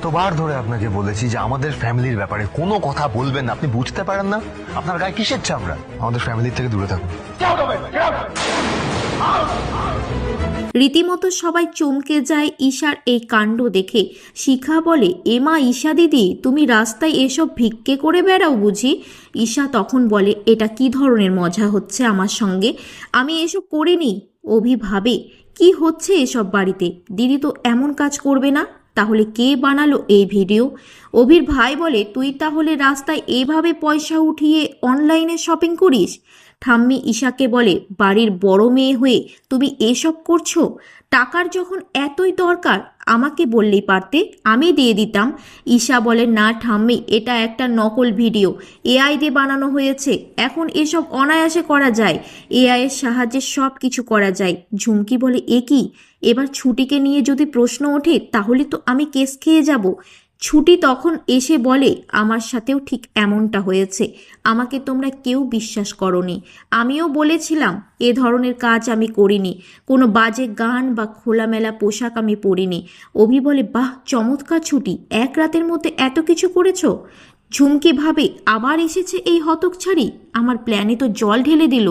কতবার ধরে আপনাকে বলেছি যে আমাদের ফ্যামিলির ব্যাপারে কোনো কথা বলবেন না, আপনি বুঝতে পারেন না? আপনার গায়ে কিসের চামড়া? আমাদের ফ্যামিলির থেকে দূরে থাকুন। রীতিমতো সবাই চমকে যায় ঈশার এই কাণ্ড দেখে। শিখা বলে, এমা ঈশা দিদি, তুমি রাস্তায় এসব ভিক্ষে করে বেড়াও বুঝি? ঈশা তখন বলে, এটা কি ধরনের মজা হচ্ছে আমার সঙ্গে? আমি এসব করিনি। অভি ভাবে, কি হচ্ছে এসব বাড়িতে? দিদি তো এমন কাজ করবে না। তাহলে কে বানালো এই ভিডিও? অভির ভাই বলে, তুই তাহলে রাস্তায় এভাবে পয়সা উঠিয়ে অনলাইনে শপিং করিস? ঠাম্মি ঈশাকে বলে, বাড়ির বড় মেয়ে হয়ে তুমি এসব করছো? টাকার যখন এতই দরকার আমাকে বললেই পারতে, আমি দিয়ে দিতাম। ঈশা বলে, না ঠাম্মি, এটা একটা নকল ভিডিও, এআই দিয়ে বানানো হয়েছে। এখন এসব অনায়াসে করা যায়, এআই এর সাহায্যে সব কিছু করা যায়। ঝুমকি বলে, এ কি? এবার ছুটিকে নিয়ে যদি প্রশ্ন ওঠে তাহলে তো আমি কেস খেয়ে যাব। ছুটি তখন এসে বলে, আমার সাথেও ঠিক এমনটা হয়েছে, আমাকে তোমরা কেউ বিশ্বাস করনি। আমিও বলেছিলাম এ ধরনের কাজ আমি করিনি, কোনো বাজে গান বা খোলামেলা পোশাক আমি পরিনি। অভি বলে, বাহ চমৎকার ছুটি, এক রাতের মধ্যে এত কিছু করেছো। ঝুমকি ভাবে, আবার এসেছে এই হতকছাড়ি, আমার প্ল্যানে তো জল ঢেলে দিল।